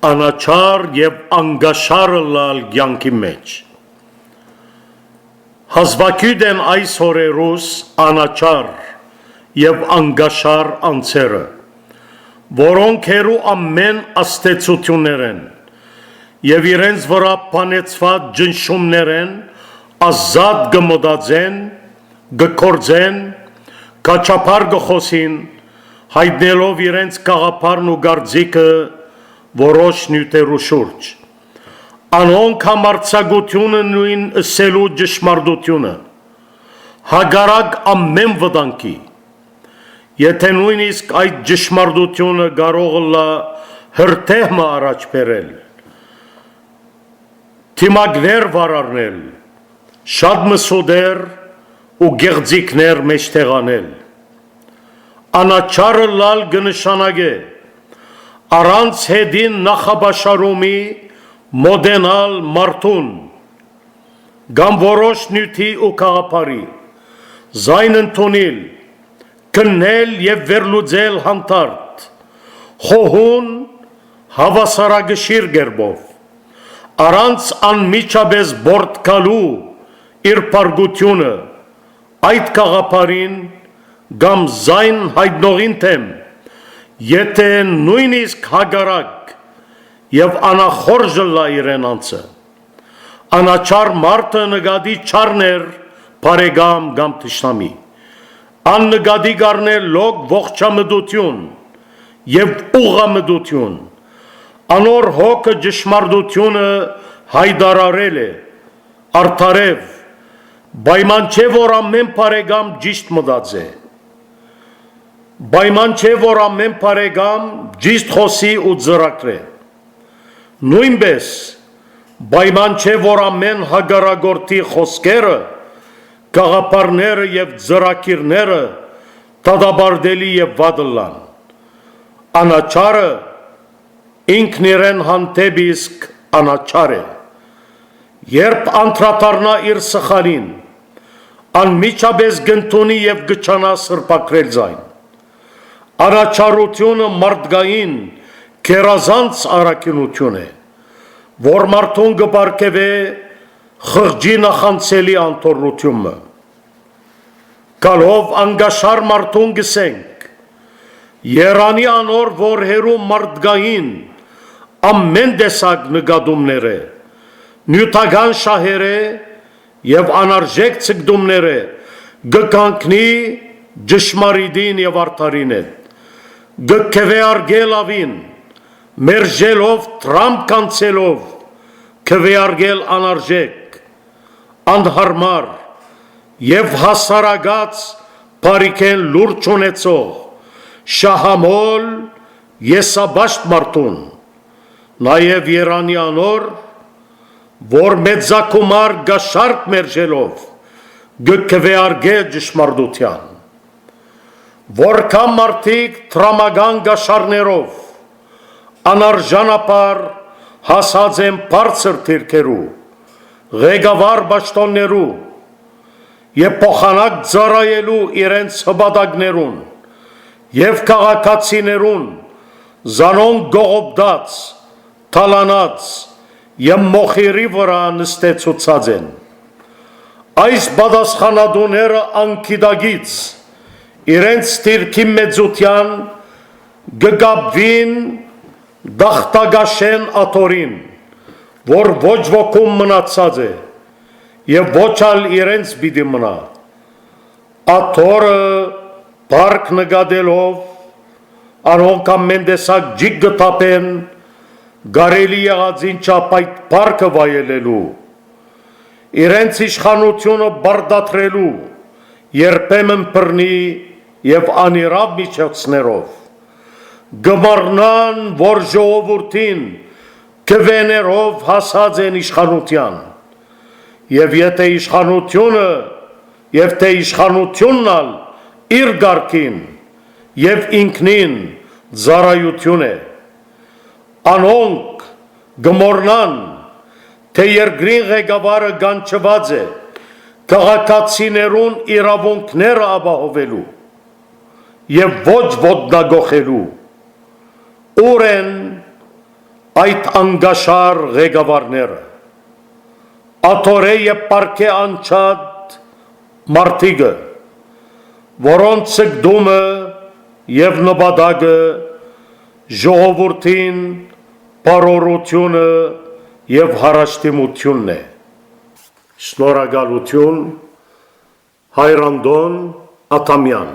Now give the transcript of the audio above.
անաչար և անգաշարը լալ կյանքի մեջ։ Հազվագյուտ են այս օրերուս անաչար և անգաշար անձերը, որոնք հերու ամեն աստեցություններ են և իրենց վրա բանեցված ճնշումներ են ազատ կմտածեն, կգործեն, կաչափար կխոսին, հայտնելով իրենց գաղափարն ու կարծիքը որոշ նյութերու շուրջ։ Անոնք համարձակությունը նույն ըսելու ճշմարտությունը, հակառակ ամեն վտանգի, եթե նույնիսկ այդ ճշմարտությունը կարող է հրթեհը առաջ բերել, թիմակներ վարարնել, շատ մսուդեր ու գեղձիկներ մեջտեղանել։ Անաչարը լալ կնշանակե առանց հետին նախաբաշարումի մոդենալ մարդուն կամ որոշ նյութի ու գաղափարի, զայն ընդունել, քննել և վերլուծել հանդարտ, խոհուն հավասարակշիռ կերպով, առանց անմիջապես բորտկալու իր պարգությունը այդ գաղափարին կամ զայն հայտնողին թեմ, եթե նույնիսկ հակառակ և անախորժը լա իրեն անձը։ Անաչար մարդը նկատի չառներ բարեկամ կամ թշնամի, աննկատի կառնել լոկ ողջամտություն և ուղղամտություն, անոր հոգը ճշմարտությունը հայտարարել է, արդարև, պայման չէ որ ամեն բարեկամ ճիշտ մտածե, պայման չէ որ ամեն բարեկամ ճիշտ խոսի ու ծրագրե, նույնպես պայման չէ որ ամեն հակառակորդի խոսքերը, գաղափարները և ծրագիրները դատապարտելի և վատ լան։ Անաչարը ինքն իրեն հանդեպ իսկ անաչար է, երբ անդրադառնա իր սխալին, անմիջապես կընդունի և կչանա սրբակրել ձայն։ Անաչարությունը մարդկային գերազանց առաքինություն է, որ մարդուն կպարգևե խղճի նախանցելի անթորությունը։ Գալով անգաշար մարդուն կսենք, երանի անոր, որ հերու մարդկային ամեն տեսակ նկատումներ է, նյութական շահեր է և անարժեք ցկտումներ է, կկանգնի ճշմարիտին և արդարին հետ, կքվեարկել ավին, մերժելով տրամփ կանցելով, քվեարկել անարժեք, անհարմար և հասարակած բարիքեն լուրջ ունեցող, շահամոլ եսաբաշտ մարդուն, նաև երանի անոր, որ մեծակումար գաշարք մերժելով, կքվեարկե ճշմարտության, որքան մարդիկ տրամական գաշարներով, անարժանապար հասած են բարձր դիրքերու, ղեկավար պաշտոններու և փոխանակ ծառայելու իրենց հպատակներուն և քաղաքացիներուն զանոնք գողոպտած, թալանած և մոխիրի վրա նստեցուցած են։ Այս պատասխանատուները անգիտակից իրենց դիրքի մեծության կկապվին դախտակաշեն աթորին, որ ոչ ոքում մնացած է և ոչ ալ իրենց պիտի մնա։ Աթորը փառք նկատելով, անոնք ամեն տեսակ ջիք կտապեն, կարելի եղածին չափ այդ փառքը վայելելու, իրենց իշխանությունը բարդացրելու, երբեմն բռնի և անիրավ միջոցներով, կմառնան, որ ժողովրդին քվեներով հասած են իշխանության, և եթե իշխանությունն ալ իր կարգին և ինքնին ծառայություն է, անոնք կմոռնան, թե երկրի ղեկավարը կանչված է քաղաքացիներուն իրավունքները ապահովելու և ոչ ոտնագողելու, ուր են այդ անգաշար ղեկավարները, աթորե եւ պարքե անչած մարդիկը, որոնց ցկդումը եւ նպատակը ժողովրդին բարօրությունը եւ հարաշտիմությունն է։ Շնորհակալություն, Հայրանդոն Աթամյան։